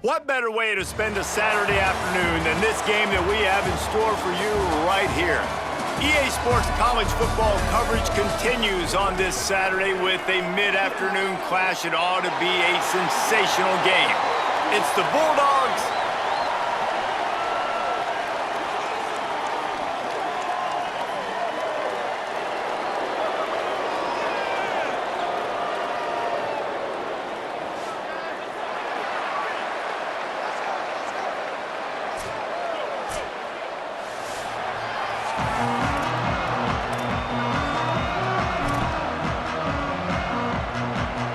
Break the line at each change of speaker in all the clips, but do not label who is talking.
What better way to spend a Saturday afternoon than this game that we have in store for you right here? EA Sports college football coverage continues on this Saturday with a mid-afternoon clash. It ought to be a sensational game. It's the Bulldogs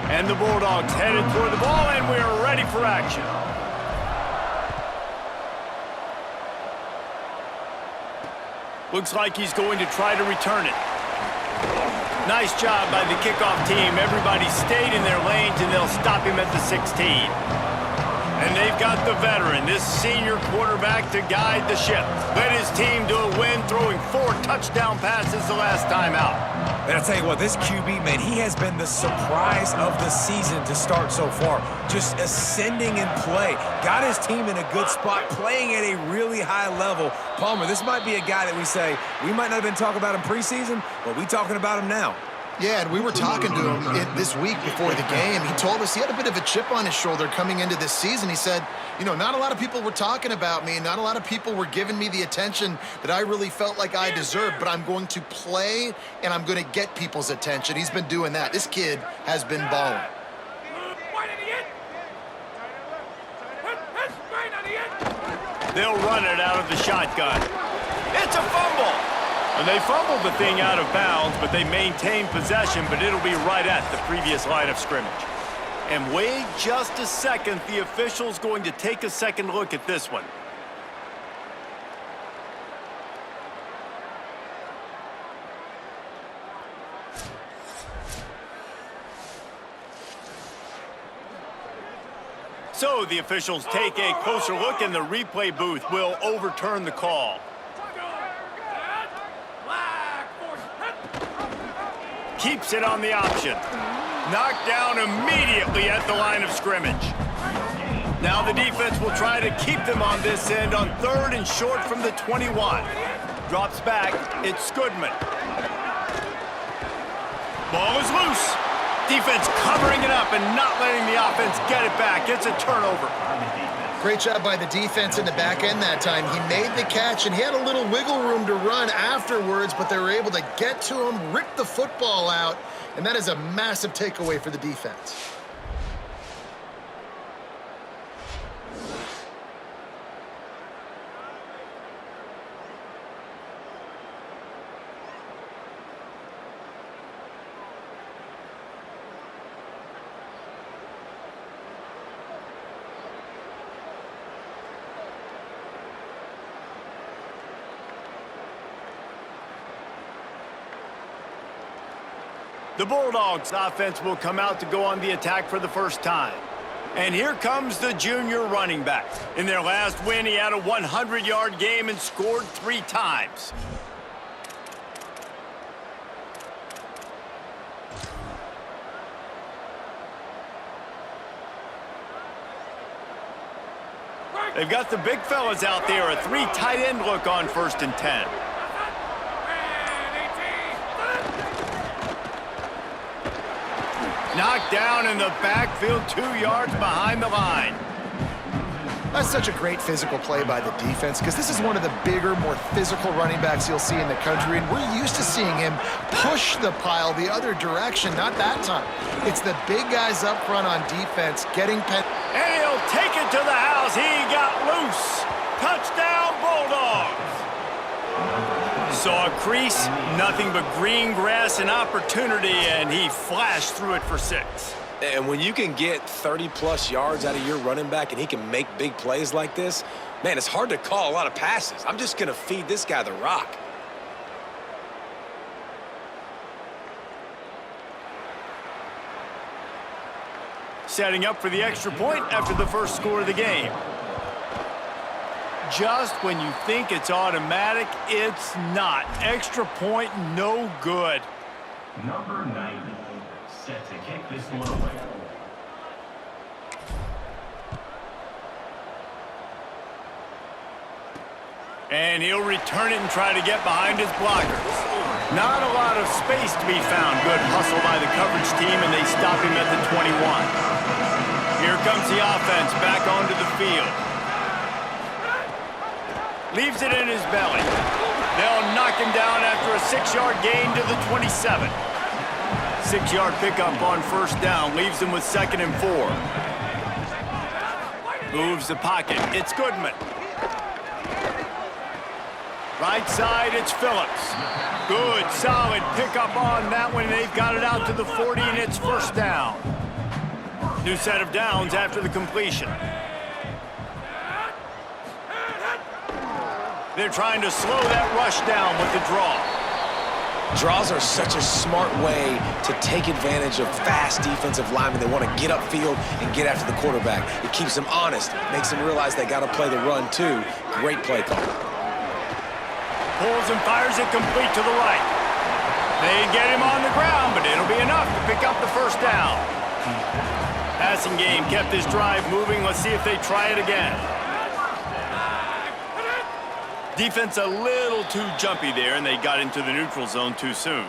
and the Bulldogs headed toward the ball, and we're ready for action. Looks like he's going to try to return it. Nice job by the kickoff team. Everybody stayed in their lanes, and they'll stop him at the 16. And they've got the veteran, this senior quarterback, to guide the ship. Led his team to a win, throwing 4 touchdown passes the last time out.
And I'll tell you what, this QB, man, he has been the surprise of the season to start so far. Just ascending in play. Got his team in a good spot, playing at a really high level. Palmer, this might be a guy that we say, we might not have been talking about him preseason, but we talking about him now.
Yeah, and we were talking to him this week before the game. He told us he had a bit of a chip on his shoulder coming into this season. He said, you know, not a lot of people were talking about me. Not a lot of people were giving me the attention that I really felt like I deserved, but I'm going to play and I'm going to get people's attention. He's been doing that. This kid has been balling.
They'll run it out of the shotgun. It's a fumble. And they fumbled the thing out of bounds, but they maintain possession, but it'll be right at the previous line of scrimmage. And wait just a second, the official's going to take a second look at this one. So the officials take a closer look, and the replay booth will overturn the call. Keeps it on the option. Knocked down immediately at the line of scrimmage. Now the defense will try to keep them on this end on 3rd and short from the 21. Drops back. It's Goodman. Ball is loose. Defense covering it up and not letting the offense get it back. It's a turnover.
Great job by the defense in the back end that time. He made the catch, and he had a little wiggle room to run afterwards, but they were able to get to him, rip the football out, and that is a massive takeaway for the defense.
The Bulldogs offense will come out to go on the attack for the first time. And here comes the junior running back. In their last win, he had a 100-yard game and scored 3 times. They've got the big fellas out there, a 3 tight end look on 1st and 10. Knocked down in the backfield, 2 yards behind the line.
That's such a great physical play by the defense because this is one of the bigger, more physical running backs you'll see in the country, and we're used to seeing him push the pile the other direction. Not that time. It's the big guys up front on defense getting pen.
And he'll take it to the house. He got loose. Touchdown, Bulldogs. Saw a crease, nothing but green grass and opportunity, and he flashed through it for 6.
And when you can get 30-plus yards out of your running back and he can make big plays like this, man, it's hard to call a lot of passes. I'm just going to feed this guy the rock.
Setting up for the extra point after the first score of the game. Just when you think it's automatic, it's not. Extra point, no good.
Number 90, set to kick this one away.
And he'll return it and try to get behind his blockers. Not a lot of space to be found. Good hustle by the coverage team, and they stop him at the 21. Here comes the offense back onto the field. Leaves it in his belly. They'll knock him down after a 6-yard gain to the 27. 6-yard pickup on first down. Leaves him with 2nd and 4. Moves the pocket. It's Goodman. Right side, it's Phillips. Good, solid pickup on that one. They've got it out to the 40, and it's first down. New set of downs after the completion. They're trying to slow that rush down with the draw.
Draws are such a smart way to take advantage of fast defensive linemen. They want to get upfield and get after the quarterback. It keeps them honest, makes them realize they got to play the run too. Great play call.
Pulls and fires it complete to the right. They get him on the ground, but it'll be enough to pick up the first down. Passing game kept this drive moving. Let's see if they try it again. Defense a little too jumpy there, and they got into the neutral zone too soon.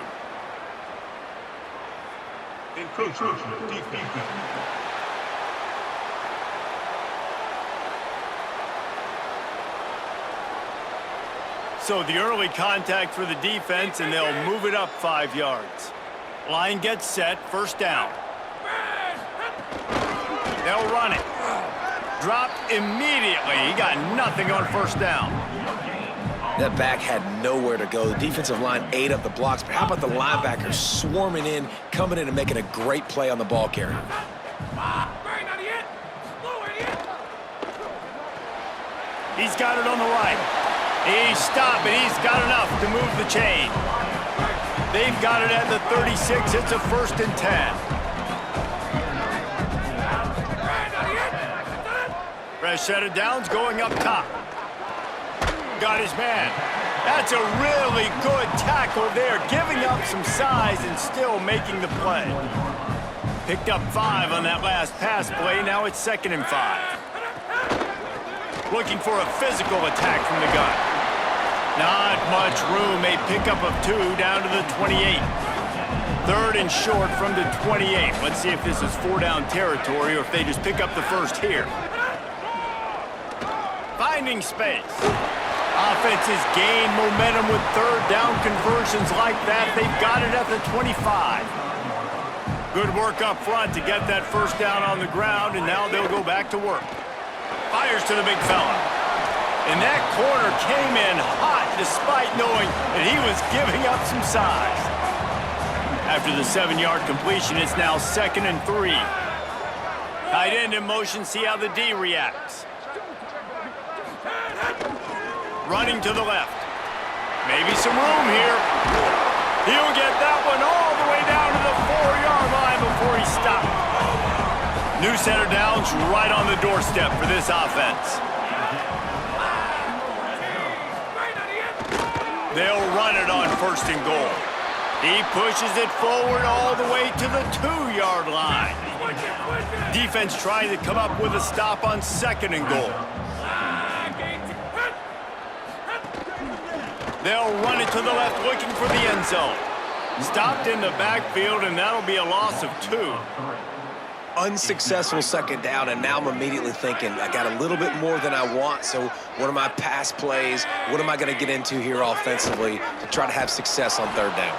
So the early contact for the defense, and they'll move it up 5 yards. Line gets set, first down. They'll run it. Dropped immediately. He got nothing on first down.
That back had nowhere to go. The defensive line ate up the blocks, but how about the linebackers swarming in, coming in and making a great play on the ball carrier?
He's got it on the right. He's stopping. He's got enough to move the chain. They've got it at the 36. It's a 1st and 10. Fresh set of downs going up top. Got his man. That's a really good tackle there, giving up some size and still making the play. Picked up 5 on that last pass play. Now it's 2nd and 5. Looking for a physical attack from the gun. Not much room. A pickup of 2 down to the 28. 3rd and short from the 28. Let's see if this is 4-down territory or if they just pick up the first here. Finding space. Offenses gain momentum with 3rd down conversions like that. They've got it at the 25. Good work up front to get that first down on the ground, and now they'll go back to work. Fires to the big fella. And that corner came in hot despite knowing that he was giving up some size. After the 7-yard completion, it's now 2nd and 3. Tight end in motion, see how the D reacts. Running to the left. Maybe some room here. He'll get that one all the way down to the 4-yard line before he stopped. New set of downs right on the doorstep for this offense. They'll run it on 1st and goal. He pushes it forward all the way to the 2-yard line. Defense trying to come up with a stop on 2nd and goal. They'll run it to the left, looking for the end zone. Stopped in the backfield, and that'll be a loss of 2.
Unsuccessful 2nd down, and now I'm immediately thinking, I got a little bit more than I want, so what are my pass plays? What am I going to get into here offensively to try to have success on 3rd down?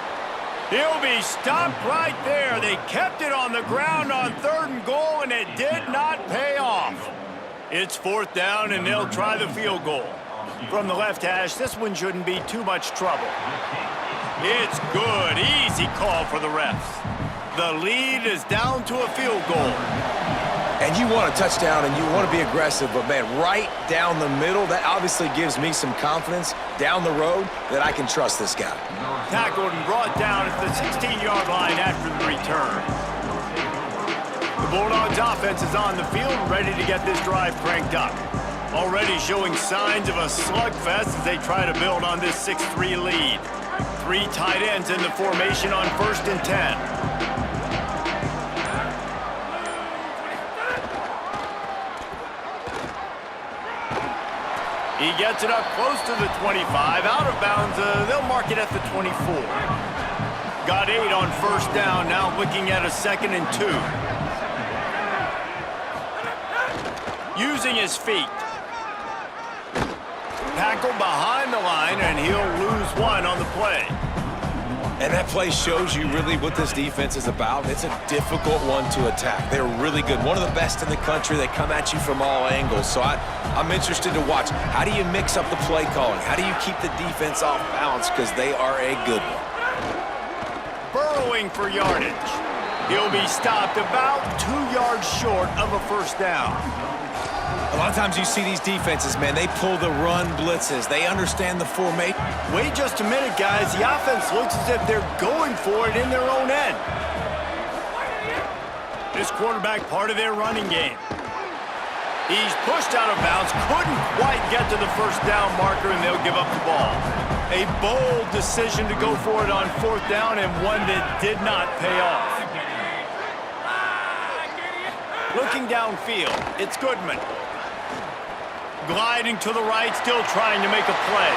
He'll be stopped right there. They kept it on the ground on 3rd and goal, and it did not pay off. It's 4th down, and they'll try the field goal. From the left hash, this one shouldn't be too much trouble. It's good. Easy call for the refs. The lead is down to a field goal.
And you want a touchdown and you want to be aggressive, but man, right down the middle, that obviously gives me some confidence down the road that I can trust this guy.
Tackled and brought down at the 16-yard line after the return. The Bulldogs offense is on the field, ready to get this drive cranked up. Already showing signs of a slugfest as they try to build on this 6-3 lead. 3 tight ends in the formation on 1st and 10. He gets it up close to the 25. Out of bounds, they'll mark it at the 24. Got 8 on first down, now looking at a 2nd and 2. Using his feet. Tackle behind the line, and he'll lose 1 on the play.
And that play shows you really what this defense is about. It's a difficult one to attack. They're really good. One of the best in the country. They come at you from all angles. So I'm interested to watch. How do you mix up the play calling? How do you keep the defense off balance? Because they are a good one.
Burrowing for yardage. He'll be stopped about 2 yards short of a first down.
A lot of times you see these defenses, man, they pull the run blitzes. They understand the formation.
Wait just a minute, guys. The offense looks as if they're going for it in their own end. This quarterback part of their running game. He's pushed out of bounds, couldn't quite get to the first down marker, and they'll give up the ball. A bold decision to go for it on 4th down, and one that did not pay off. Looking downfield, it's Goodman. Gliding to the right, still trying to make a play.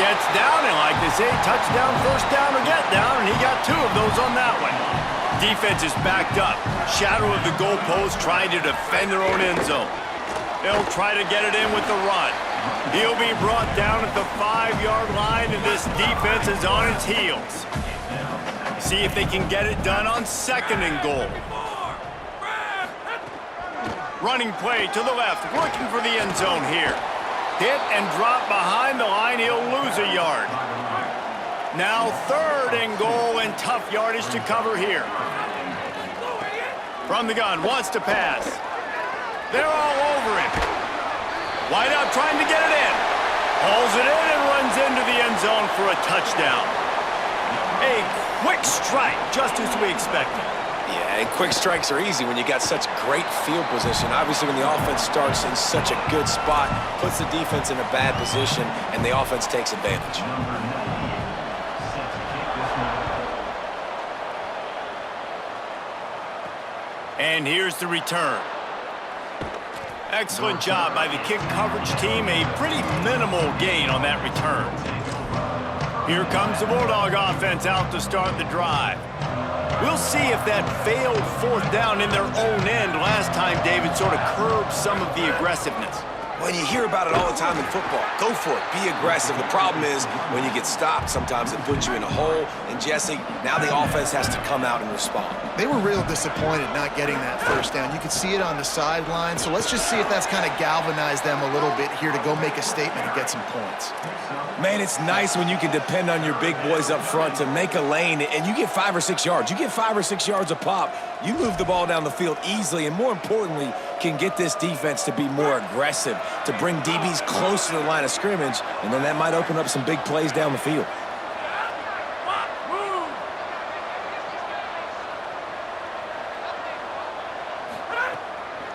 Gets down, and like they say, touchdown, first down, or get down, and he got 2 of those on that one. Defense is backed up. Shadow of the goalpost, trying to defend their own end zone. They'll try to get it in with the run. He'll be brought down at the 5-yard line, and this defense is on its heels. See if they can get it done on 2nd and goal. Running play to the left, looking for the end zone here. Hit and drop behind the line, he'll lose a yard. Now 3rd and goal, and tough yardage to cover here. From the gun, wants to pass. They're all over him. Wide out trying to get it in. Hauls it in and runs into the end zone for a touchdown. A quick strike, just as we expected.
Yeah, and quick strikes are easy when you got such great field position. Obviously, when the offense starts in such a good spot, puts the defense in a bad position, and the offense takes advantage.
And here's the return. Excellent job by the kick coverage team. A pretty minimal gain on that return. Here comes the Bulldog offense out to start the drive. We'll see if that failed 4th down in their own end last time, David, sort of curbed some of the aggressiveness.
When you hear about it all the time in football, go for it, be aggressive. The problem is when you get stopped, sometimes it puts you in a hole. And Jesse, now the offense has to come out and respond.
They were real disappointed not getting that first down. You could see it on the sideline. So let's just see if that's kind of galvanized them a little bit here to go make a statement and get some points.
Man, it's nice when you can depend on your big boys up front to make a lane, and you get 5 or 6 yards. You get 5 or 6 yards a pop. You move the ball down the field easily, and more importantly, can get this defense to be more aggressive, to bring DBs close to the line of scrimmage, and then that might open up some big plays down the field.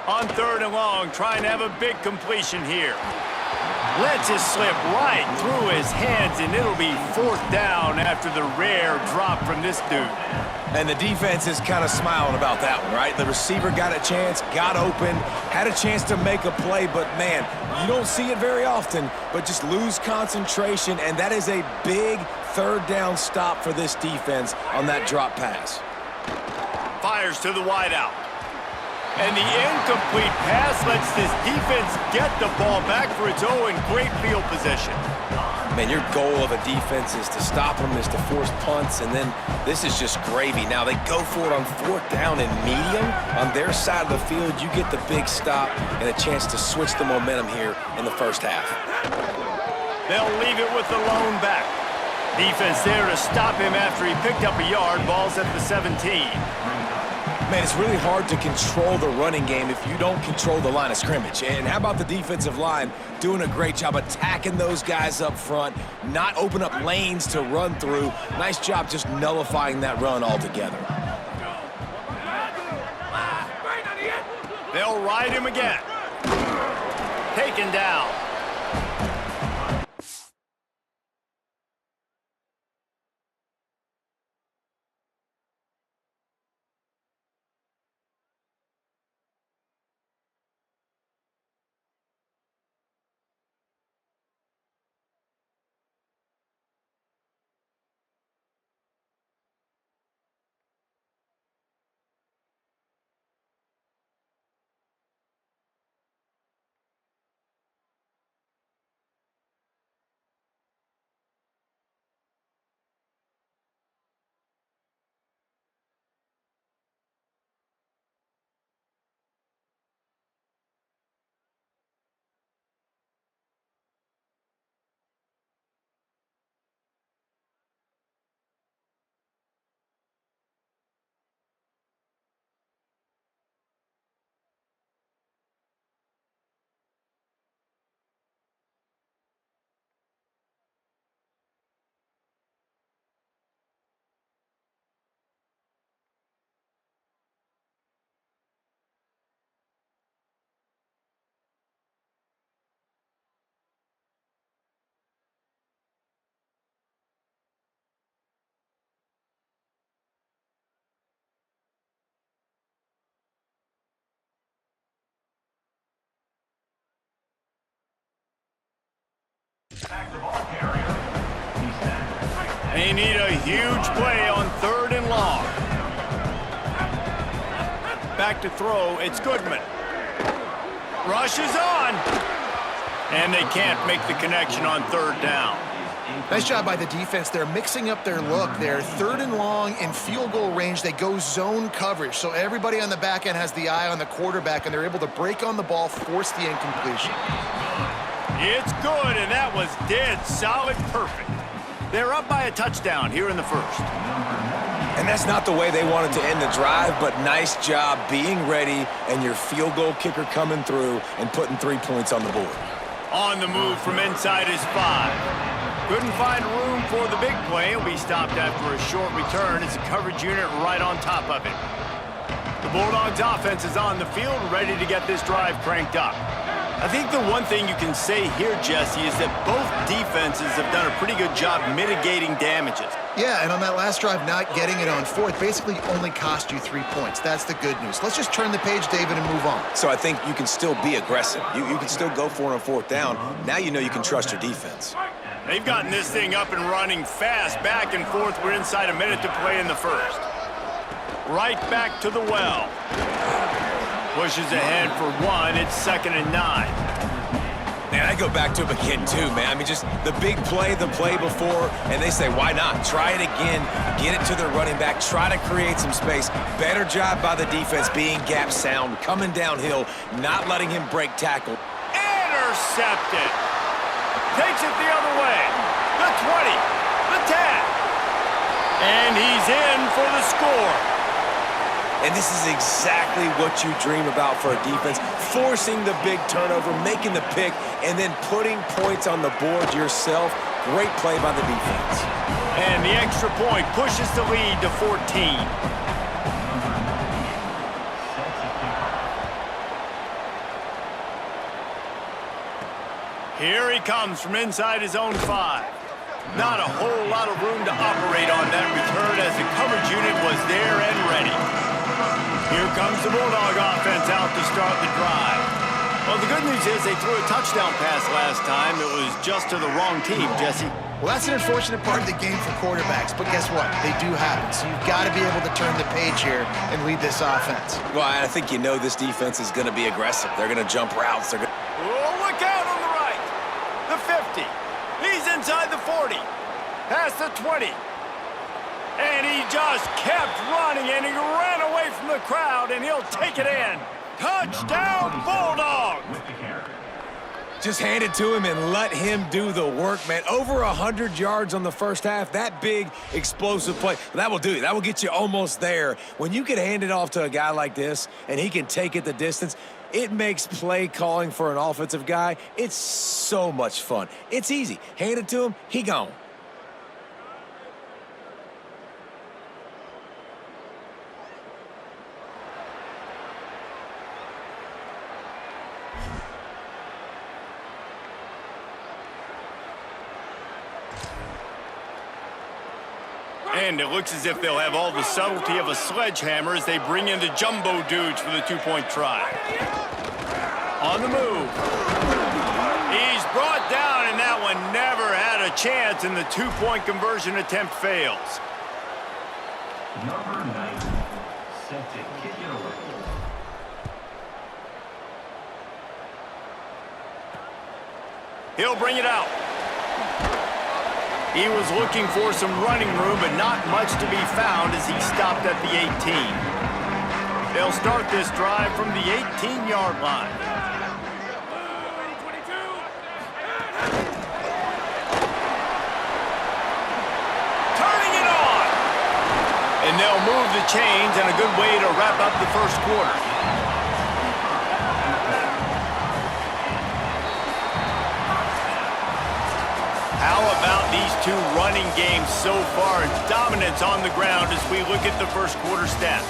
On 3rd and long, trying to have a big completion here. Lets it slip right through his hands, and it'll be 4th down after the rare drop from this dude.
And the defense is kind of smiling about that one, right? The receiver got a chance, got open, had a chance to make a play, but man, you don't see it very often, but just lose concentration, and that is a big 3rd down stop for this defense on that drop pass.
Fires to the wideout. And the incomplete pass lets this defense get the ball back for its own great field position.
Man, your goal of a defense is to stop them, is to force punts, and then this is just gravy. Now they go for it on 4th down and medium. On their side of the field, you get the big stop and a chance to switch the momentum here in the first half.
They'll leave it with the lone back. Defense there to stop him after he picked up a yard. Ball's at the 17.
Man, it's really hard to control the running game if you don't control the line of scrimmage. And how about the defensive line doing a great job attacking those guys up front, not open up lanes to run through. Nice job just nullifying that run altogether.
They'll ride him again. Taken down. Huge play on 3rd and long. Back to throw, it's Goodman. Rush is on. And they can't make the connection on 3rd down.
Nice job by the defense. They're mixing up their look. They're 3rd and long in field goal range. They go zone coverage. So everybody on the back end has the eye on the quarterback, and they're able to break on the ball, force the incompletion.
It's good, and that was dead solid perfect. They're up by a touchdown here in the 1st.
And that's not the way they wanted to end the drive, but nice job being ready and your field goal kicker coming through and putting 3 points on the board.
On the move from inside his 5. Couldn't find room for the big play. He'll be stopped after a short return. It's a coverage unit right on top of it. The Bulldogs offense is on the field, ready to get this drive cranked up. I think the one thing you can say here, Jesse, is that both defenses have done a pretty good job mitigating damages.
Yeah, and on that last drive, not getting it on 4th basically only cost you 3 points. That's the good news. Let's just turn the page, David, and move on.
So I think you can still be aggressive. You can still go for it on 4th down. Now you know you can trust your defense.
They've gotten this thing up and running fast, back and forth. We're inside a minute to play in the 1st. Right back to the well. Pushes ahead for 1. It's 2nd and 9.
Man, I go back to him again, too, man. I mean, just the big play, the play before, and they say, why not? Try it again, get it to the running back, try to create some space. Better job by the defense being gap sound, coming downhill, not letting him break tackle.
Intercepted. Takes it the other way. The 20, the 10. And he's in for the score.
And this is exactly what you dream about for a defense, forcing the big turnover, making the pick, and then putting points on the board yourself. Great play by the defense.
And the extra point pushes the lead to 14. Here he comes from inside his own 5. Not a whole lot of room to operate on that return as the coverage unit was there and ready. Here comes the Bulldog offense out to start the drive. Well, the good news is they threw a touchdown pass last time. It was just to the wrong team, Jesse.
Well, that's an unfortunate part of the game for quarterbacks, but guess what? They do happen, so you've got to be able to turn the page here and lead this offense.
Well, I think you know this defense is going to be aggressive. They're going to jump routes. They're going to...
Oh, look out on the right. The 50. He's inside the 40. Past the 20. And he just kept running, and he ran away from the crowd, and he'll take it in. Touchdown, Bulldogs!
Just hand it to him and let him do the work, man. Over 100 yards on the first half. That big, explosive play. That will do it. That will get you almost there. When you can hand it off to a guy like this, and he can take it the distance, it makes play calling for an offensive guy, it's so much fun. It's easy. Hand it to him, he gone.
And it looks as if they'll have all the subtlety of a sledgehammer as they bring in the jumbo dudes for the 2-point try. On the move. He's brought down, and that one never had a chance, and the 2-point conversion attempt fails.
Number 9, set to kick it away.
He'll bring it out. He was looking for some running room, but not much to be found as he stopped at the 18. They'll start this drive from the 18-yard line. Turning it on! And they'll move the chains, and a good way to wrap up the first quarter. How about these two running games so far? Dominance on the ground as we look at the first quarter stats.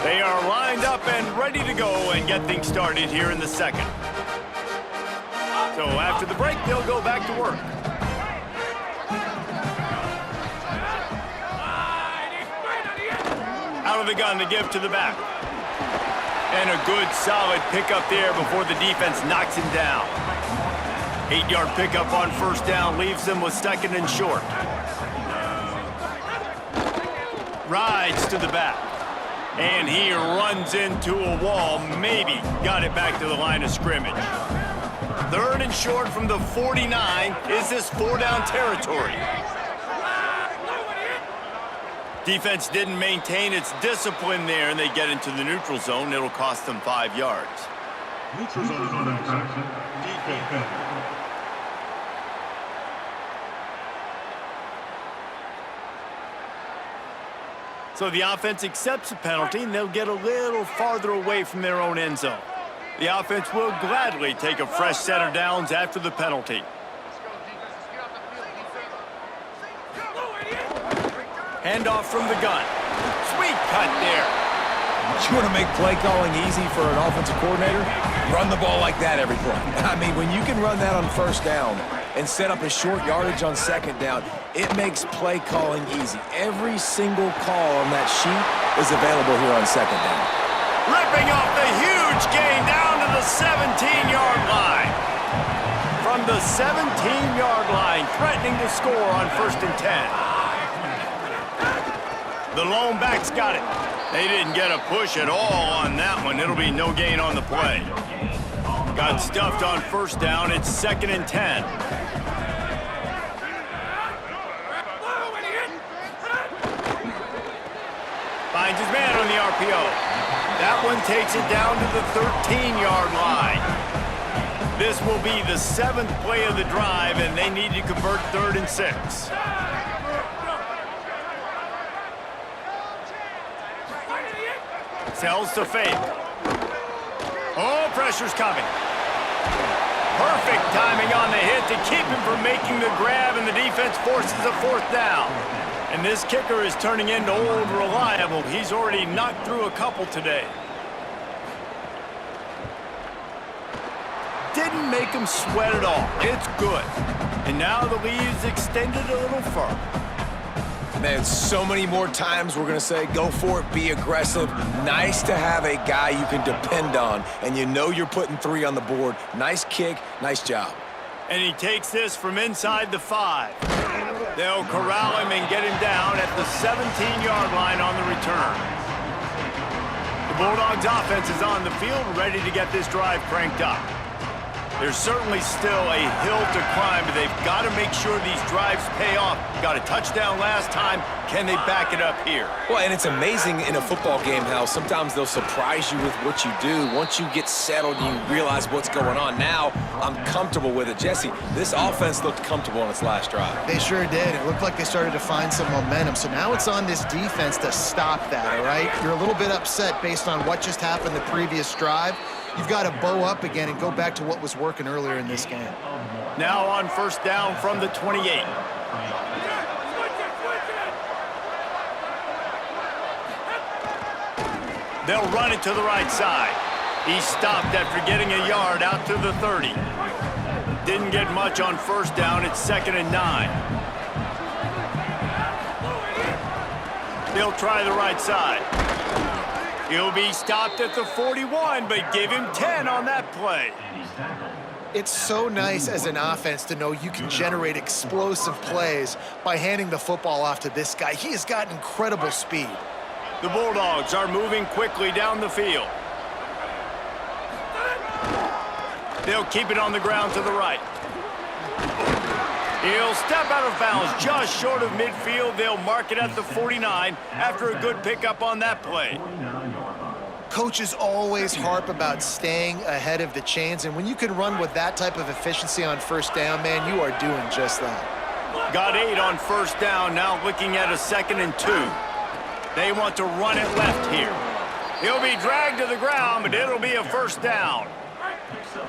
They are lined up and ready to go and get things started here in the second. So after the break, they'll go back to work. Out of the gun to give to the back. And a good, solid pickup there before the defense knocks him down. 8-yard pickup on first down leaves them with second and short. Rides to the back. And he runs into a wall. Maybe got it back to the line of scrimmage. Third and short from the 49. Is this 4-down territory? Defense didn't maintain its discipline there, and they get into the neutral zone. It'll cost them 5 yards.
Neutral zone infraction. Defense.
So the offense accepts the penalty, and they'll get a little farther away from their own end zone. The offense will gladly take a fresh set of downs after the penalty. Handoff from the gun. Sweet cut there.
You want to make play calling easy for an offensive coordinator? Run the ball like that every play. I mean, when you can run that on first down and set up a short yardage on second down, it makes play calling easy. Every single call on that sheet is available here on second down.
Ripping off the huge gain down to the 17-yard line. From the 17-yard line, threatening to score on first and 10. The lone back's got it. They didn't get a push at all on that one. It'll be no gain on the play. Got stuffed on first down. It's second and 10. Finds his man on the RPO. That one takes it down to the 13-yard line. This will be the 7th play of the drive, and they need to convert 3rd and 6. Sells to fake. Oh, pressure's coming. Perfect timing on the hit to keep him from making the grab, and the defense forces a 4th down. And this kicker is turning into old reliable. He's already knocked through a couple today. Didn't make him sweat at all. It's good. And now the lead's extended a little further.
Man, so many more times we're going to say, go for it, be aggressive. Nice to have a guy you can depend on, and you know you're putting 3 on the board. Nice kick, nice job.
And he takes this from inside the 5. They'll corral him and get him down at the 17-yard line on the return. The Bulldogs offense is on the field, ready to get this drive cranked up. There's certainly still a hill to climb, but they've got to make sure these drives pay off. Got a touchdown last time. Can they back it up here?
Well, and it's amazing in a football game how sometimes they'll surprise you with what you do. Once you get settled, you realize what's going on. Now, I'm comfortable with it. Jesse, this offense looked comfortable on its last drive.
They sure did. It looked like they started to find some momentum. So now it's on this defense to stop that, all right? You're a little bit upset based on what just happened the previous drive. You've got to bow up again and go back to what was working earlier in this game.
Now on first down from the 28. They'll run it to the right side. He stopped after getting a yard out to the 30. Didn't get much on first down. It's 2nd and 9. They'll try the right side. He'll be stopped at the 41, but give him 10 on that play.
It's so nice as an offense to know you can generate explosive plays by handing the football off to this guy. He has got incredible speed.
The Bulldogs are moving quickly down the field. They'll keep it on the ground to the right. He'll step out of bounds just short of midfield. They'll mark it at the 49 after a good pickup on that play.
Coaches always harp about staying ahead of the chains, and when you can run with that type of efficiency on first down, man, you are doing just that.
Got 8 on first down, now looking at a 2nd and 2. They want to run it left here. He'll be dragged to the ground, but it'll be a first down.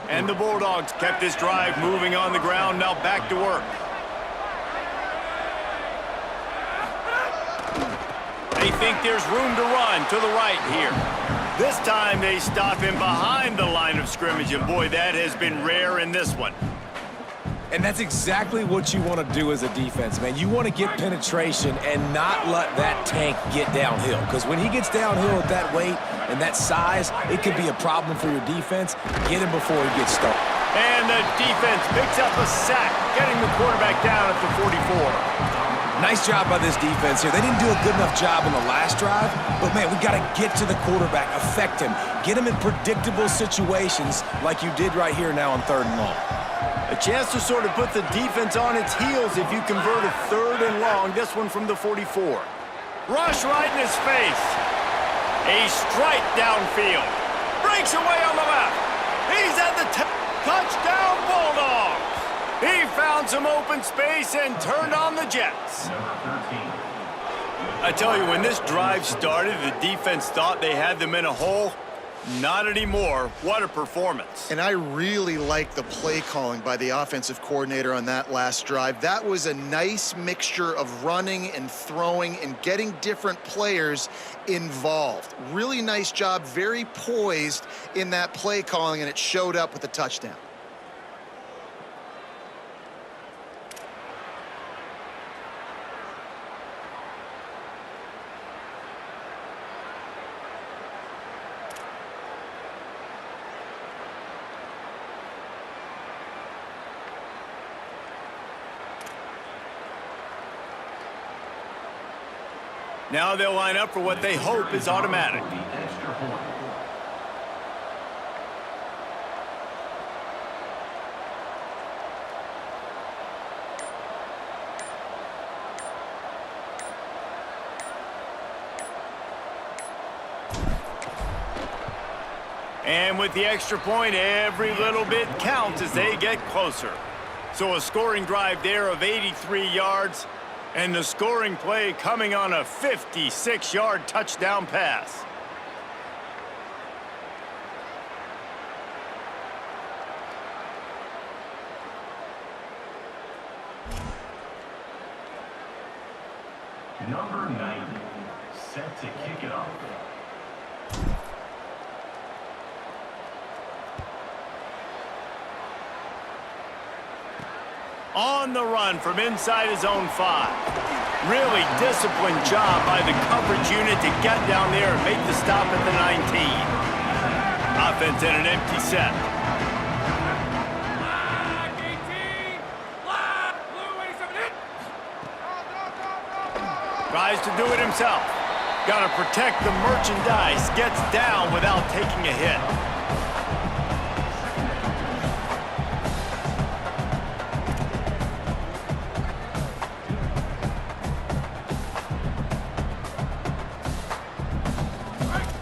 And the Bulldogs kept this drive moving on the ground, now back to work. They think there's room to run to the right here. This time they stop him behind the line of scrimmage, and boy, that has been rare in this one.
And that's exactly what you want to do as a defense, man. You want to get penetration and not let that tank get downhill. Because when he gets downhill at that weight and that size, it could be a problem for your defense. Get him before he gets started.
And the defense picks up a sack, getting the quarterback down at the 44.
Nice job by this defense here. They didn't do a good enough job in the last drive, but, man, we got to get to the quarterback, affect him, get him in predictable situations like you did right here now on 3rd and long.
A chance to sort of put the defense on its heels if you convert a 3rd and long, this one from the 44. Rush right in his face. A strike downfield. Breaks away on the left. He's at the touchdown Bulldogs. He found some open space and turned on the Jets. I tell you, when this drive started, the defense thought they had them in a hole. Not anymore. What a performance.
And I really like the play calling by the offensive coordinator on that last drive. That was a nice mixture of running and throwing and getting different players involved. Really nice job, very poised in that play calling, and it showed up with a touchdown.
Now they'll line up for what they hope is automatic. And with the extra point, every little bit counts as they get closer. So a scoring drive there of 83 yards. And the scoring play coming on a 56-yard touchdown pass.
Number 90, set to kick it off.
On the run from inside his own 5. Really disciplined job by the coverage unit to get down there and make the stop at the 19. Offense in an empty set. Tries to do it himself. Got to protect the merchandise. Gets down without taking a hit.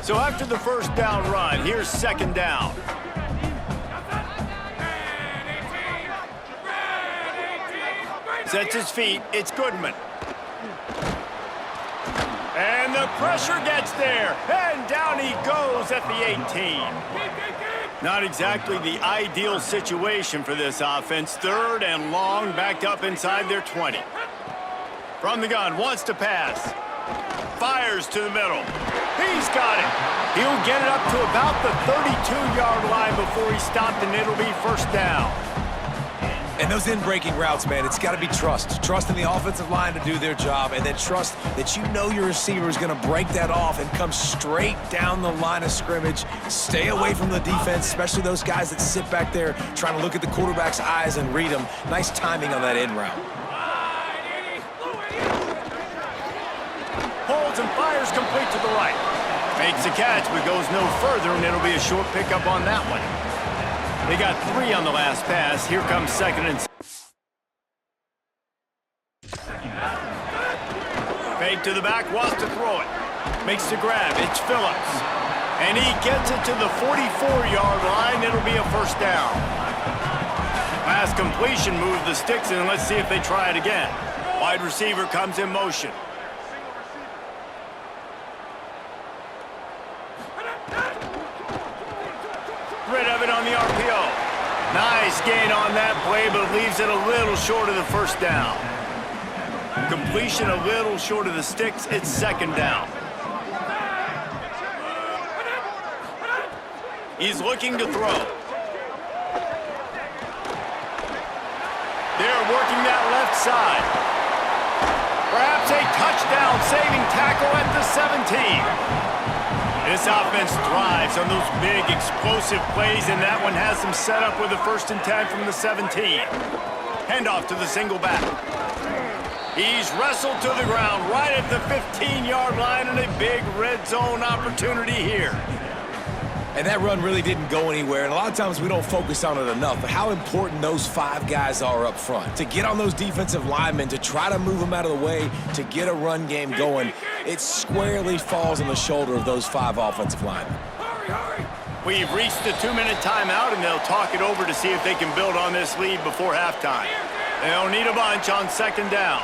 So after the first down run, here's 2nd down. Sets his feet, it's Goodman. And the pressure gets there, and down he goes at the 18. Not exactly the ideal situation for this offense. 3rd and long, backed up inside their 20. From the gun, wants to pass. Fires to the middle. He's got it. He'll get it up to about the 32-yard line before he's stopped, and it'll be 1st down.
And those in-breaking routes, man, it's got to be trust. Trust in the offensive line to do their job, and then trust that you know your receiver is going to break that off and come straight down the line of scrimmage. Stay away from the defense, especially those guys that sit back there trying to look at the quarterback's eyes and read them. Nice timing on that in route.
Holds and fires complete to the right. Makes the catch, but goes no further, and it'll be a short pickup on that one. They got 3 on the last pass. Here comes 2nd and... Fake to the back, wants to throw it. Makes the grab, it's Phillips. And he gets it to the 44-yard line. It'll be a 1st down. Pass completion, moves the sticks in. Let's see if they try it again. Wide receiver comes in motion. Rid of it on the RPO. Nice gain on that play, but leaves it a little short of the 1st down. Completion a little short of the sticks. It's 2nd down. He's looking to throw. They're working that left side. Perhaps a touchdown saving tackle at the 17. This offense thrives on those big, explosive plays, and that one has them set up with a 1st and 10 from the 17. Handoff to the single back. He's wrestled to the ground right at the 15-yard line, and a big red zone opportunity here.
And that run really didn't go anywhere, and a lot of times we don't focus on it enough, but how important those 5 guys are up front. To get on those defensive linemen, to try to move them out of the way, to get a run game going, it squarely falls on the shoulder of those 5 offensive linemen.
We've reached the 2-minute timeout, and they'll talk it over to see if they can build on this lead before halftime. They'll need a bunch on 2nd down.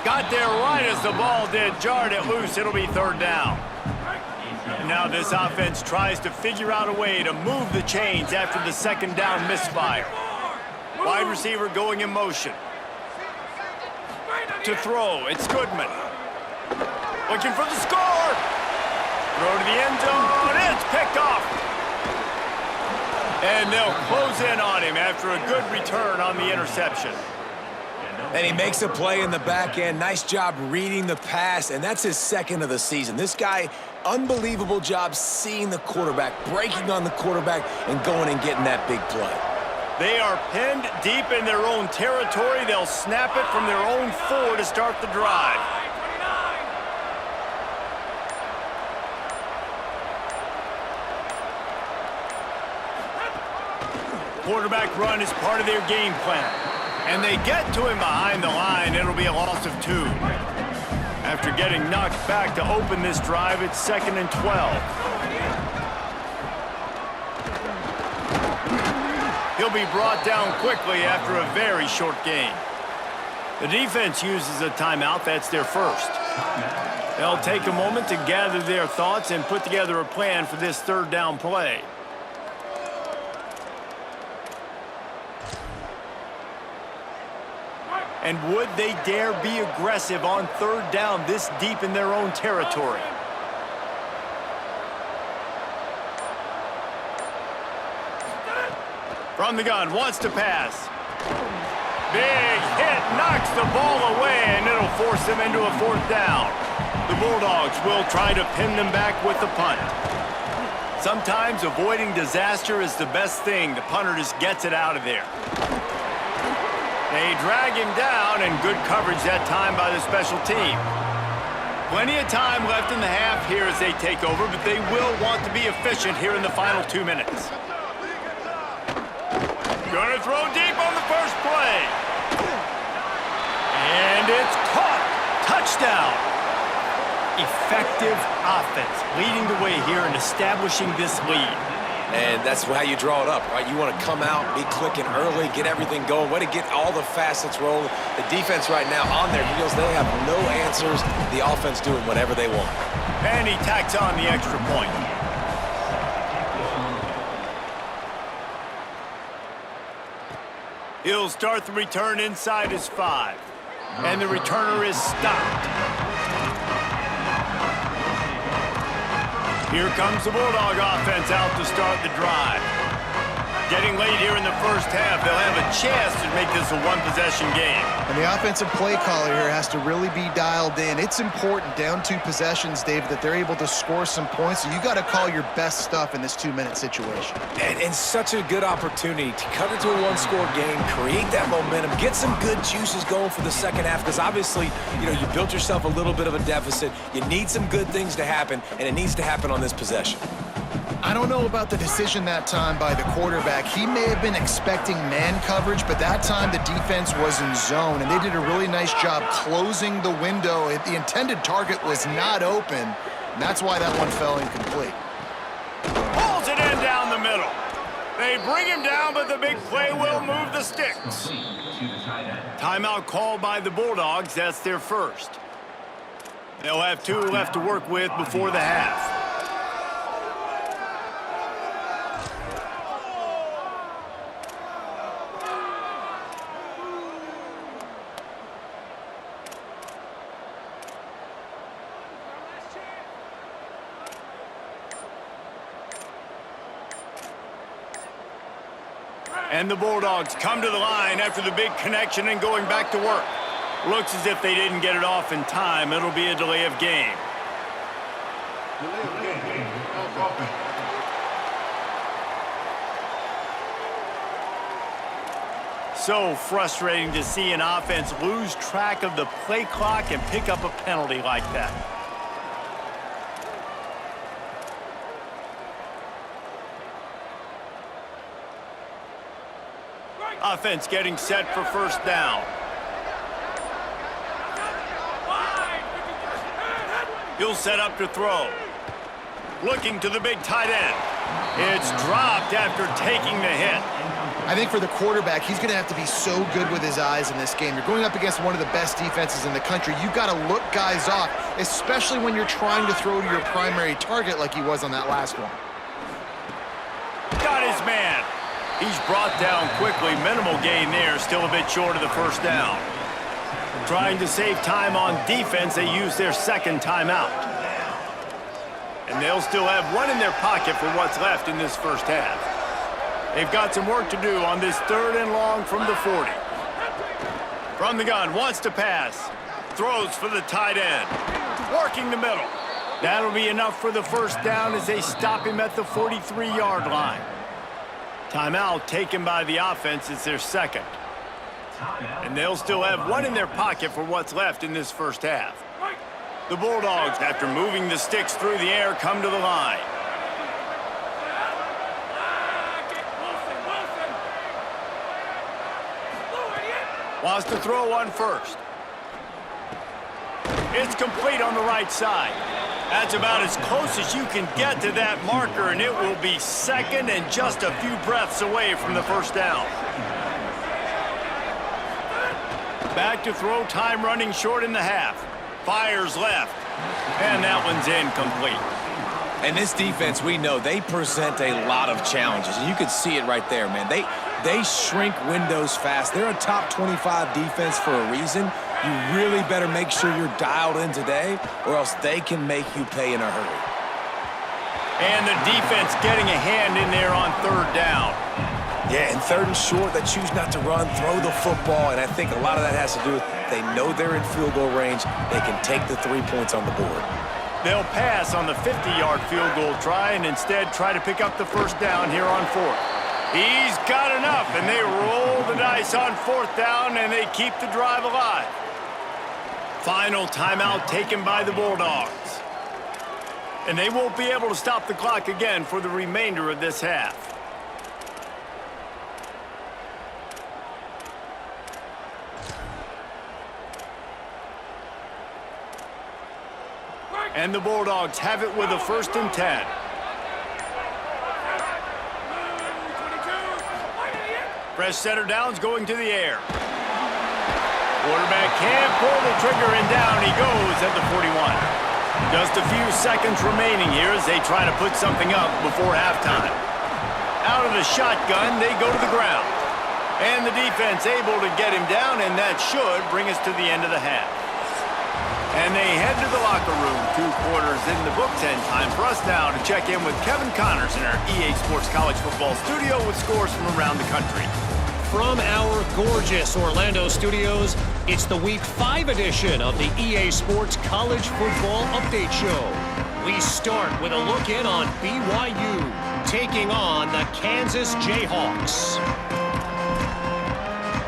Got there right as the ball did, jarred it loose. It'll be 3rd down. And now this offense tries to figure out a way to move the chains after the 2nd down misfire. Wide receiver going in motion. To throw, it's Goodman. Looking for the score. Throw to the end zone, it's picked off. And they'll close in on him after a good return on the interception.
And he makes a play in the back end. Nice job reading the pass, and that's his 2nd of the season. This guy, unbelievable job seeing the quarterback, breaking on the quarterback, and going and getting that big play.
They are pinned deep in their own territory. They'll snap it from their own 4 to start the drive. Quarterback run is part of their game plan. And they get to him behind the line. It'll be a loss of 2. After getting knocked back to open this drive, it's 2nd and 12. He'll be brought down quickly after a very short gain. The defense uses a timeout. That's their 1st. They'll take a moment to gather their thoughts and put together a plan for this 3rd down play. And would they dare be aggressive on 3rd down this deep in their own territory? From the gun, wants to pass. Big hit, knocks the ball away, and it'll force them into a 4th down. The Bulldogs will try to pin them back with the punt. Sometimes avoiding disaster is the best thing. The punter just gets it out of there. They drag him down, and good coverage that time by the special team. Plenty of time left in the half here as they take over, but they will want to be efficient here in the final 2 minutes. Gonna throw deep on the first play. And it's caught. Touchdown. Effective offense, leading the way here and establishing this lead.
And that's how you draw it up, right? You want to come out, be clicking early, get everything going, way to get all the facets rolling. The defense right now on their heels, they have no answers. The offense doing whatever they want.
And he tacks on the extra point. He'll start the return inside his 5. And the returner is stopped. Here comes the Bulldog offense out to start the drive. Getting late here in the 1st half, they'll have a chance to make this a 1-possession game.
And the offensive play caller here has to really be dialed in. It's important, down 2 possessions, Dave, that they're able to score some points. So you got to call your best stuff in this 2-minute situation.
And such a good opportunity to cut it to a 1-score game, create that momentum, get some good juices going for the 2nd half, because obviously, you built yourself a little bit of a deficit. You need some good things to happen, and it needs to happen on this possession.
I don't know about the decision that time by the quarterback. He may have been expecting man coverage, but that time the defense was in zone, and they did a really nice job closing the window. The intended target was not open, and that's why that one fell incomplete.
Pulls it in down the middle. They bring him down, but the big play will move the sticks. Timeout called by the Bulldogs. That's their 1st. They'll have 2 left to work with before the half. And the Bulldogs come to the line after the big connection and going back to work. Looks as if they didn't get it off in time. It'll be a delay of game. So frustrating to see an offense lose track of the play clock and pick up a penalty like that. Offense getting set for first down. He'll set up to throw. Looking to the big tight end. It's dropped after taking the hit.
I think for the quarterback, he's going to have to be so good with his eyes in this game. You're going up against one of the best defenses in the country. You've got to look guys off, especially when you're trying to throw to your primary target like he was on that last one.
Got his man. He's brought down quickly. Minimal gain there, still a bit short of the first down. Trying to save time on defense, they use their second timeout. And they'll still have one in their pocket for what's left in this first half. They've got some work to do on this 3rd and long from the 40. From the gun, wants to pass. Throws for the tight end. Working the middle. That'll be enough for the first down as they stop him at the 43-yard line. Timeout taken by the offense is their second. And they'll still have one in their pocket for what's left in this first half. The Bulldogs, after moving the sticks through the air, come to the line. Wants to throw on first. It's complete on the right side. That's about as close as you can get to that marker, and it will be second and just a few breaths away from the first down. Back to throw, time running short in the half. Fires left, and that one's incomplete.
And this defense, we know, they present a lot of challenges. And you can see it right there, man. They shrink windows fast. They're a top 25 defense for a reason. You really better make sure you're dialed in today, or else they can make you pay in a hurry.
And the defense getting a hand in there on 3rd down.
Yeah, and 3rd and short, they choose not to run, throw the football, and I think a lot of that has to do with they know they're in field goal range. They can take the 3 points on the board.
They'll pass on the 50-yard field goal try and instead try to pick up the first down here on 4th. He's got enough, and they roll the dice on 4th down, and they keep the drive alive. Final timeout taken by the Bulldogs. And they won't be able to stop the clock again for the remainder of this half. And the Bulldogs have it with a 1st and 10. Fresh center downs going to the air. Quarterback can't pull the trigger, and down he goes at the 41. Just a few seconds remaining here as they try to put something up before halftime. Out of the shotgun, they go to the ground. And the defense able to get him down, and that should bring us to the end of the half. And they head to the locker room. 2 quarters in the books, and time for us now to check in with Kevin Connors in our EA Sports College Football studio with scores from around the country.
From our gorgeous Orlando studios, it's the Week 5 edition of the EA Sports College Football Update Show. We start with a look in on BYU taking on the Kansas Jayhawks.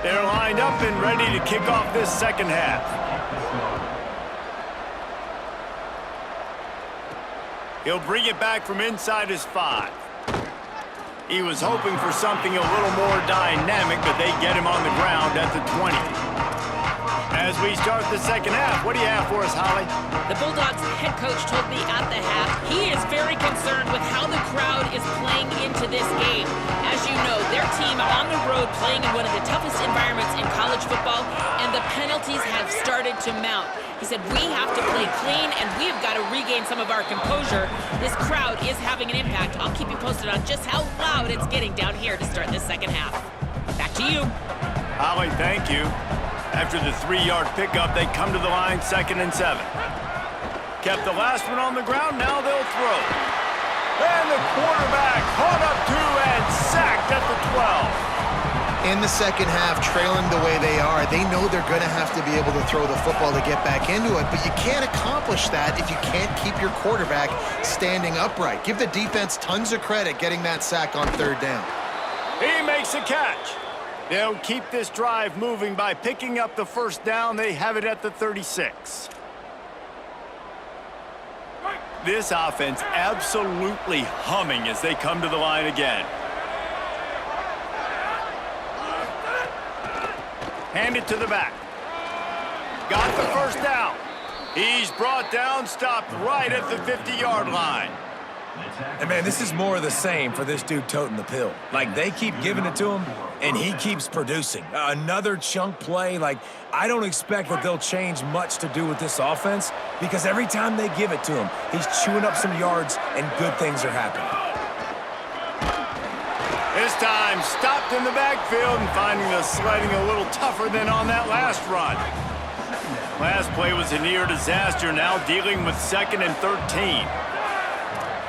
They're lined up and ready to kick off this second half. He'll bring it back from inside his 5. He was hoping for something a little more dynamic, but they get him on the ground at the 20. As we start the second half, what do you have for us, Holly?
The Bulldogs head coach told me at the half he is very concerned with how the crowd is playing into this game. As you know, their team on the road playing in one of the toughest environments in college football, and the penalties have started to mount. He said, we have to play clean, and we've got to regain some of our composure. This crowd is having an impact. I'll keep you posted on just how loud it's getting down here to start this second half. Back to you.
Holly, thank you. After the 3-yard pickup, they come to the line 2nd and 7. Kept the last one on the ground, now they'll throw. And the quarterback caught up to and sacked at the 12.
In the second half, trailing the way they are, they know they're going to have to be able to throw the football to get back into it, but you can't accomplish that if you can't keep your quarterback standing upright. Give the defense tons of credit getting that sack on third down.
He makes a catch. They'll keep this drive moving by picking up the first down. They have it at the 36. This offense absolutely humming as they come to the line again. Hand it to the back. Got the first down. He's brought down, stopped right at the 50-yard line.
And, man, this is more of the same for this dude toting the pill. Like, they keep giving it to him, and he keeps producing. Another chunk play. Like, I don't expect that they'll change much to do with this offense because every time they give it to him, he's chewing up some yards, and good things are happening.
This time, stopped in the backfield and finding the sledding a little tougher than on that last run. Last play was a near disaster, now dealing with 2nd and 13.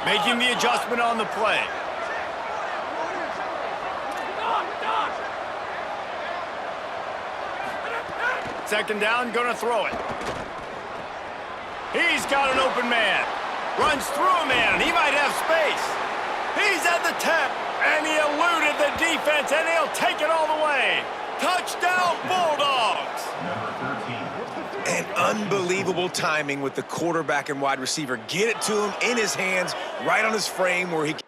Making the adjustment on the play. Second down, gonna throw it. He's got an open man. Runs through a man, he might have space. He's at the 10, and he eluded the defense, and he'll take it all the way. Touchdown, Bulldogs!
And unbelievable timing with the quarterback and wide receiver. Get it to him in his hands, right on his frame where he can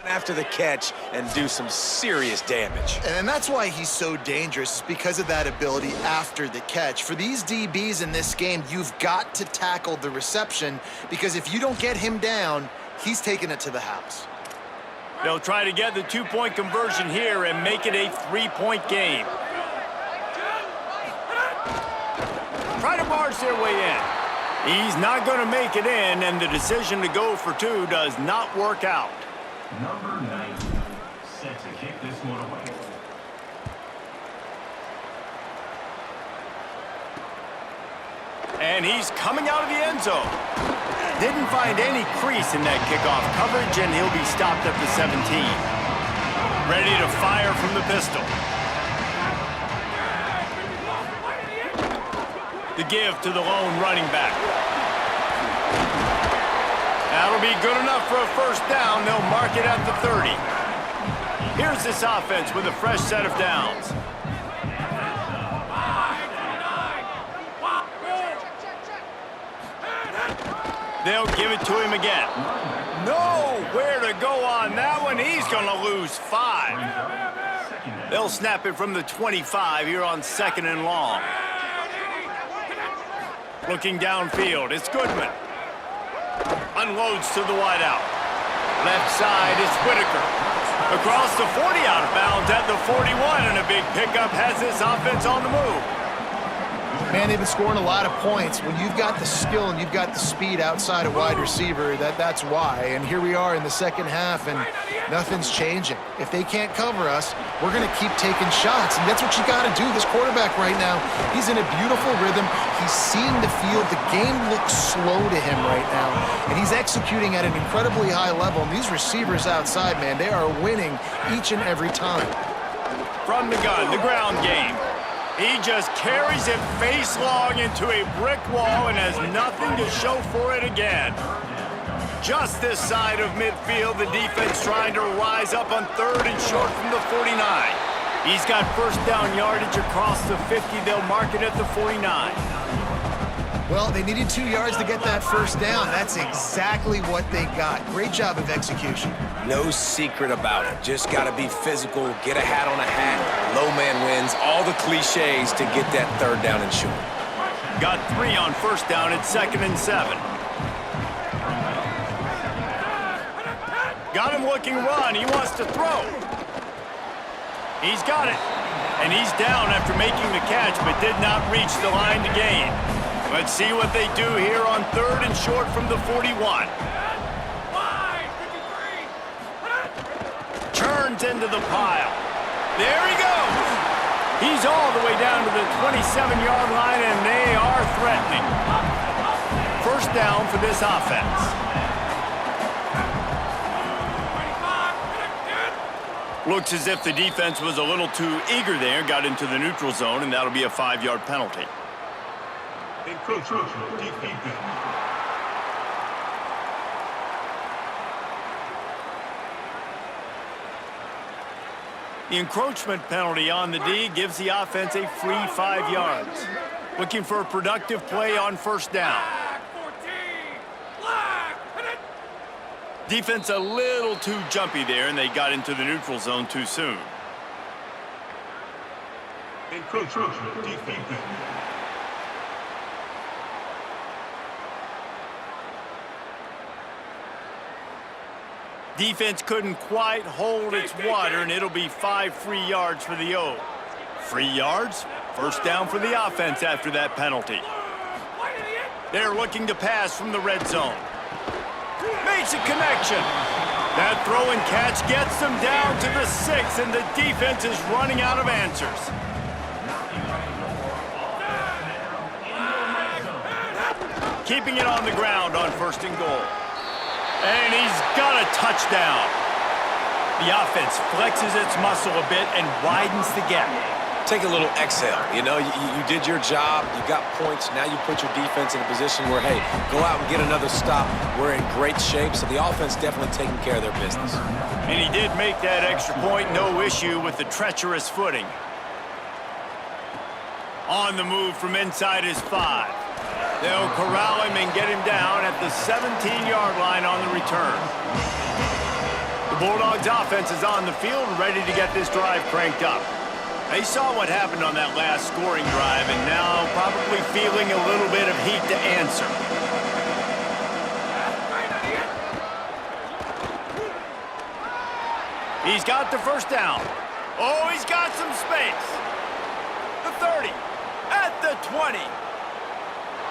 after the catch and do some serious damage.
And that's why he's so dangerous, because of that ability after the catch. For these DBs in this game, you've got to tackle the reception, because if you don't get him down, he's taking it to the house.
They'll try to get the 2-point conversion here and make it a 3-point game. Try to barge their way in. He's not going to make it in, and the decision to go for 2 does not work out.
Number 9, set to kick this one away.
And he's coming out of the end zone. Didn't find any crease in that kickoff coverage, and he'll be stopped at the 17. Ready to fire from the pistol. The give to the lone running back. That'll be good enough for a first down. They'll mark it at the 30. Here's this offense with a fresh set of downs. They'll give it to him again. Nowhere to go on that one. He's going to lose 5. They'll snap it from the 25 here on 2nd and long. Looking downfield, it's Goodman. Unloads to the wideout. Left side is Whitaker. Across the 40, out of bounds at the 41, and a big pickup has this offense on the move.
Man, they've been scoring a lot of points. When you've got the skill and you've got the speed outside of wide receiver, that's why. And here we are in the second half, and nothing's changing. If they can't cover us, we're going to keep taking shots, and that's what you got to do. This quarterback right now, he's in a beautiful rhythm. He's seeing the field. The game looks slow to him right now, and he's executing at an incredibly high level. And these receivers outside, man, they are winning each and every time.
From the gun, the ground game. He just carries it face long into a brick wall and has nothing to show for it again. Just this side of midfield, the defense trying to rise up on 3rd and short from the 49. He's got first down yardage across the 50. They'll mark it at the 49.
Well, they needed 2 yards to get that first down. That's exactly what they got. Great job of execution.
No secret about it. Just got to be physical, get a hat on a hat, low man wins, all the cliches to get that 3rd down and short.
Got 3 on first down at 2nd and 7. Got him looking run. He wants to throw. He's got it. And he's down after making the catch, but did not reach the line to gain. Let's see what they do here on 3rd and short from the 41. Turns into the pile. There he goes. He's all the way down to the 27-yard line, and they are threatening. First down for this offense. Looks as if the defense was a little too eager there, got into the neutral zone, and that'll be a 5-yard penalty.
Encroachment defense.
The encroachment penalty on the D gives the offense a free 5 yards. Looking for a productive play on first down. Defense a little too jumpy there, and they got into the neutral zone too soon.
Encroachment defense.
Defense couldn't quite hold its water, and it'll be 5 free yards for the O. Free yards, first down for the offense after that penalty. They're looking to pass from the red zone. Makes a connection. That throw and catch gets them down to the 6, and the defense is running out of answers. Keeping it on the ground on first and goal. And he's got a touchdown. The offense flexes its muscle a bit and widens the gap.
Take a little exhale. You know, you did your job. You got points. Now you put your defense in a position where, hey, go out and get another stop. We're in great shape, so the offense definitely taking care of their business.
And he did make that extra point, no issue with the treacherous footing. On the move from inside his 5. They'll corral him and get him down at the 17-yard line on the return. The Bulldogs offense is on the field, ready to get this drive cranked up. They saw what happened on that last scoring drive, and now probably feeling a little bit of heat to answer. He's got the first down. Oh, he's got some space. The 30, at the 20.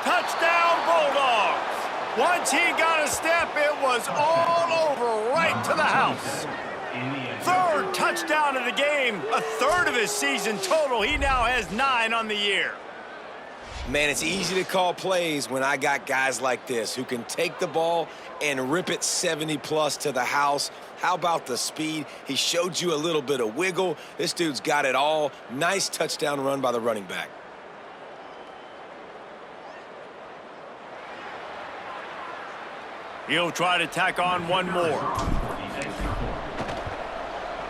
Touchdown, Bulldogs. Once he got a step, it was all over right to the house. Third touchdown of the game, a third of his season total. He now has 9 on the year.
Man, it's easy to call plays when I got guys like this who can take the ball and rip it 70-plus to the house. How about the speed? He showed you a little bit of wiggle. This dude's got it all. Nice touchdown run by the running back.
He'll try to tack on one more.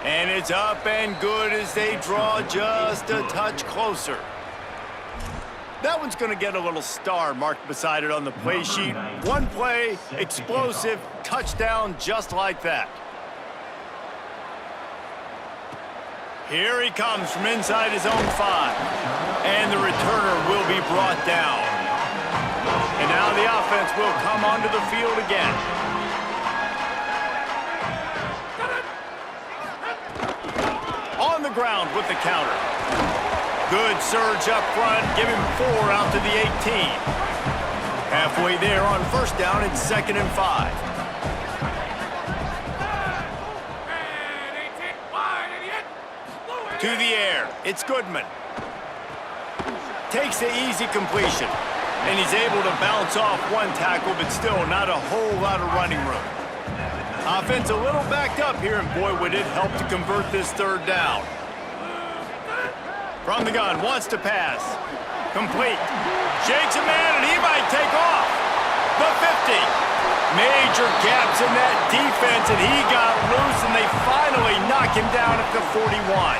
And it's up and good as they draw just a touch closer. That one's going to get a little star marked beside it on the play sheet. One play, explosive, touchdown just like that. Here he comes from inside his own 5. And the returner will be brought down. And now the offense will come onto the field again. On the ground with the counter. Good surge up front, give him 4 out to the 18. Halfway there on first down, it's 2nd and 5. To the air, it's Goodman. Takes the easy completion. And he's able to bounce off one tackle, but still not a whole lot of running room. Offense a little backed up here, and boy, would it help to convert this third down. From the gun, wants to pass. Complete. Shakes a man, and he might take off. The 50. Major gaps in that defense, and he got loose, and they finally knock him down at the 41.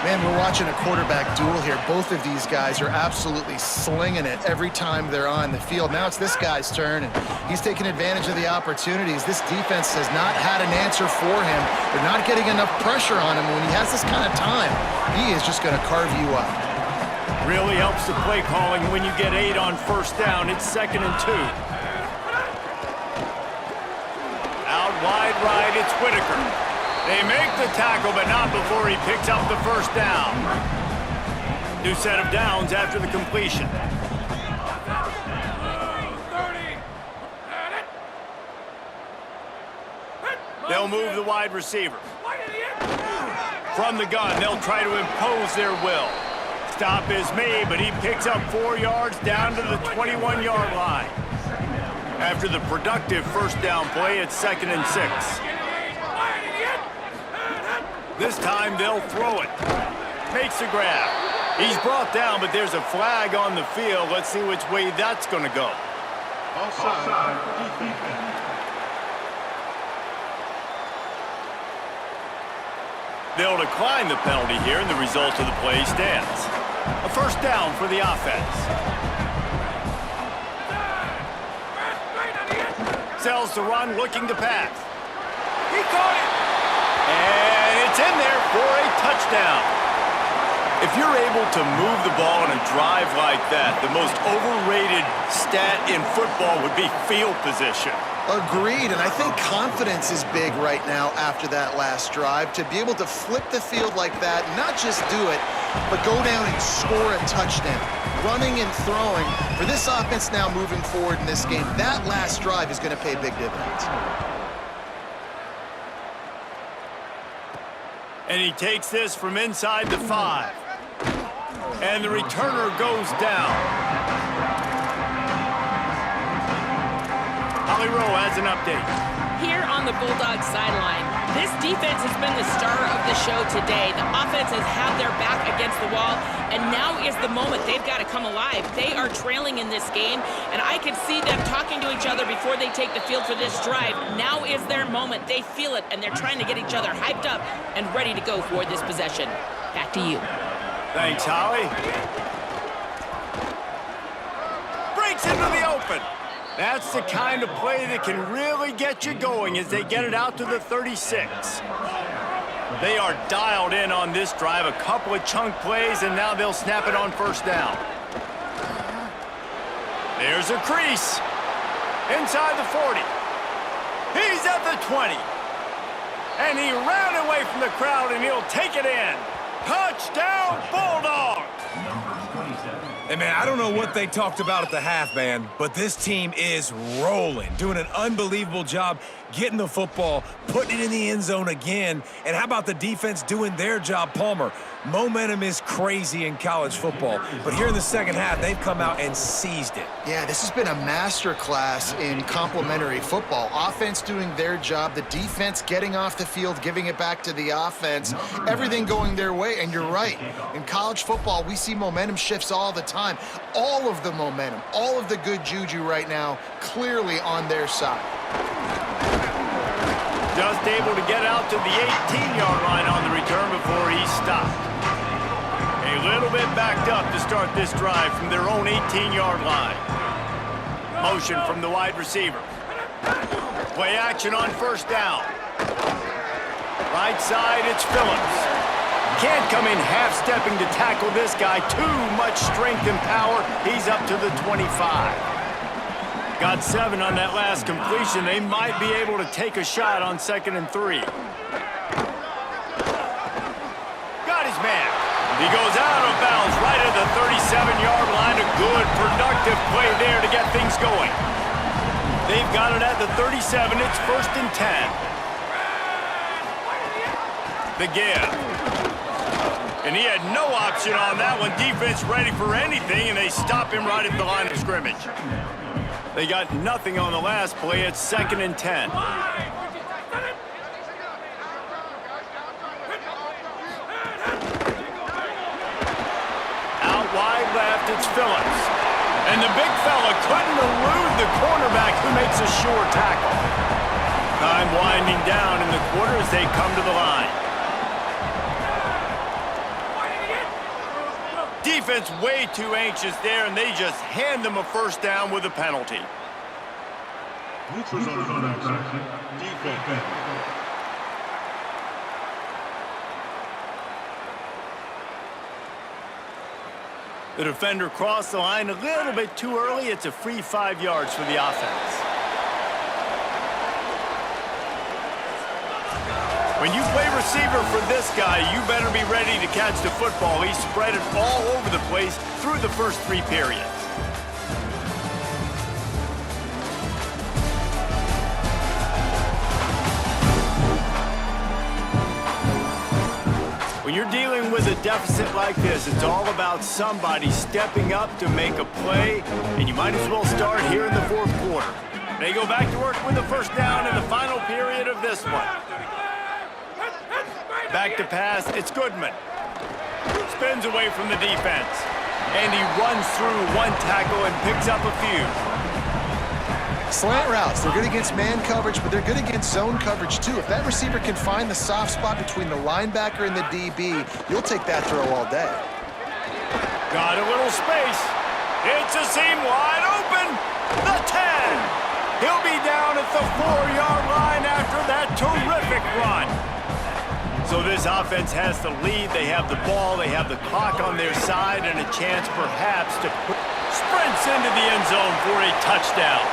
Man, we're watching a quarterback duel here. Both of these guys are absolutely slinging it every time they're on the field. Now it's this guy's turn, and he's taking advantage of the opportunities. This defense has not had an answer for him. They're not getting enough pressure on him. When he has this kind of time, he is just going to carve you up.
Really helps the play calling when you get 8 on first down. It's 2nd and 2. Out wide right, it's Whitaker. They make the tackle, but not before he picks up the first down. New set of downs after the completion. They'll move the wide receiver. From the gun, they'll try to impose their will. Stop is made, but he picks up 4 yards down to the 21-yard line. After the productive first down play, it's 2nd and 6. This time they'll throw it. Makes the grab. He's brought down, but there's a flag on the field. Let's see which way that's going to go.
Offside. Defense.
They'll decline the penalty here, and the result of the play stands. A first down for the offense. Sells the run, looking to pass. He caught it! And it's in there for a touchdown. If you're able to move the ball in a drive like that, the most overrated stat in football would be field position.
Agreed, and I think confidence is big right now after that last drive. To be able to flip the field like that, not just do it, but go down and score a touchdown. Running and throwing. For this offense now moving forward in this game, that last drive is going to pay big dividends.
And he takes this from inside the 5. And the returner goes down. Holly Rowe has an update.
Here on the Bulldogs sideline, this defense has been the star of the show today. The offense has had their back against the wall, and now is the moment they've got to come alive. They are trailing in this game, and I can see them talking to each other before they take the field for this drive. Now is their moment. They feel it, and they're trying to get each other hyped up and ready to go for this possession. Back to you.
Thanks, Holly. Breaks into the open. That's the kind of play that can really get you going as they get it out to the 36. They are dialed in on this drive. A couple of chunk plays, and now they'll snap it on first down. There's a crease. Inside the 40. He's at the 20. And he ran away from the crowd, and he'll take it in. Touchdown, Bulldogs!
Hey, man, I don't know what they talked about at the half, man, but this team is rolling, doing an unbelievable job getting the football, putting it in the end zone again. And how about the defense doing their job, Palmer? Momentum is crazy in college football, but here in the second half, they've come out and seized it.
Yeah, this has been a masterclass in complementary football. Offense doing their job, the defense getting off the field, giving it back to the offense, everything going their way. And you're right, in college football, we see momentum shifts all the time. All of the momentum, all of the good juju right now, clearly on their side.
Just able to get out to the 18-yard line on the return before he stopped. A little bit backed up to start this drive from their own 18-yard line. Motion from the wide receiver. Play action on first down. Right side, it's Phillips. Can't come in half-stepping to tackle this guy. Too much strength and power. He's up to the 25. Got 7 on that last completion. They might be able to take a shot on 2nd and 3. Got his man. He goes out of bounds right at the 37-yard line. A good, productive play there to get things going. They've got it at the 37. It's 1st and 10. The give. And he had no option on that one. Defense ready for anything, and they stop him right at the line of scrimmage. They got nothing on the last play. It's 2nd and 10. Out wide left, it's Phillips. And the big fella couldn't elude the cornerback who makes a sure tackle. Time winding down in the quarter as they come to the line. Defense way too anxious there, and they just hand them a first down with a penalty. The defender crossed the line a little bit too early. It's a free 5 yards for the offense. When you play receiver for this guy, you better be ready to catch the football. He spread it all over the place through the first 3 periods. When you're dealing with a deficit like this, it's all about somebody stepping up to make a play, and you might as well start here in the 4th quarter. They go back to work with the first down in the final period of this one. Back to pass, it's Goodman. Spins away from the defense. And he runs through one tackle and picks up a few.
Slant routes, they're good against man coverage, but they're good against zone coverage too. If that receiver can find the soft spot between the linebacker and the DB, you'll take that throw all day.
Got a little space. It's a seam wide open. The 10. He'll be down at the 4-yard line after that terrific run. So this offense has the lead. They have the ball. They have the clock on their side and a chance perhaps to sprints into the end zone for a touchdown.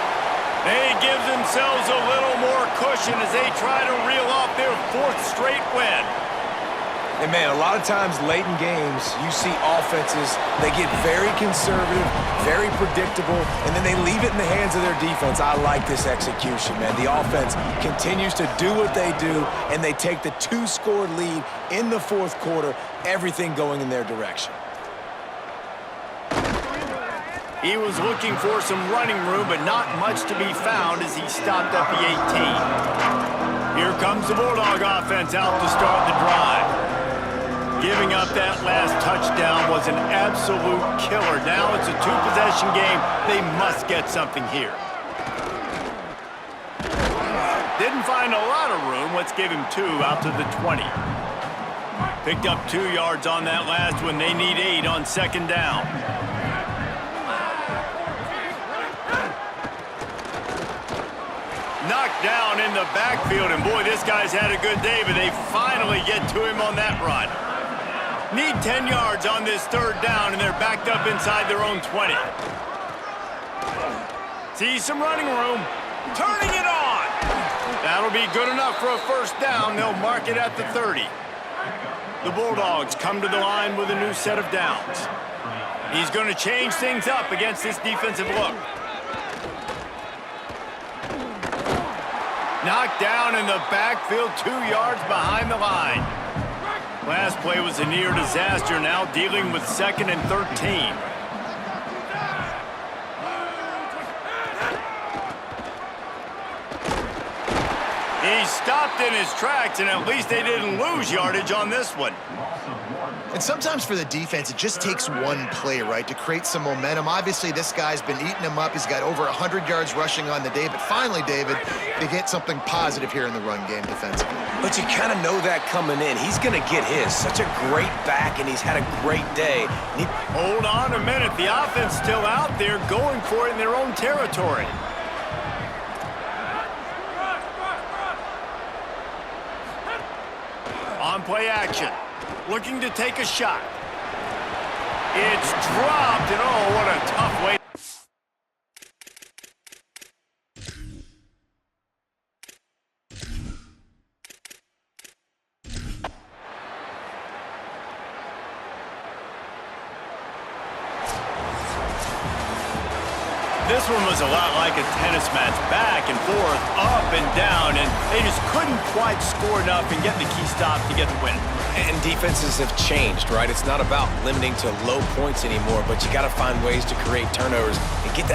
They give themselves a little more cushion as they try to reel off their 4th straight win.
And, man, a lot of times late in games, you see offenses, they get very conservative, very predictable, and then they leave it in the hands of their defense. I like this execution, man. The offense continues to do what they do, and they take the 2-score lead in the 4th quarter, everything going in their direction.
He was looking for some running room, but not much to be found as he stopped at the 18. Here comes the Bulldog offense out to start the drive. Giving up that last touchdown was an absolute killer. Now it's a 2-possession game. They must get something here. Didn't find a lot of room. Let's give him 2 out to the 20. Picked up 2 yards on that last one. They need 8 on 2nd down. Knocked down in the backfield, and boy, this guy's had a good day, but they finally get to him on that run. Need 10 yards on this 3rd down, and they're backed up inside their own 20. See some running room. Turning it on. That'll be good enough for a 1st down. They'll mark it at the 30. The Bulldogs come to the line with a new set of downs. He's going to change things up against this defensive look. Knocked down in the backfield, 2 yards behind the line. Last play was a near disaster, now dealing with 2nd and 13. He stopped in his tracks, and at least they didn't lose yardage on this one.
And sometimes for the defense, it just takes one play, right, to create some momentum. Obviously, this guy's been eating him up. He's got over 100 yards rushing on the day. But finally, David, they get something positive here in the run game defensively.
But you kind of know that coming in. He's going to get his. Such a great back, and he's had a great day.
Hold on a minute. The offense still out there going for it in their own territory. On play action. Looking to take a shot. It's dropped, and oh, what a tough way. This one was a lot like a tennis match, back and forth, up and down, and they just couldn't quite score enough and get the key stop to get the win.
And defenses have changed, right? It's not about limiting to low points anymore, but you got to find ways to create turnovers and get that.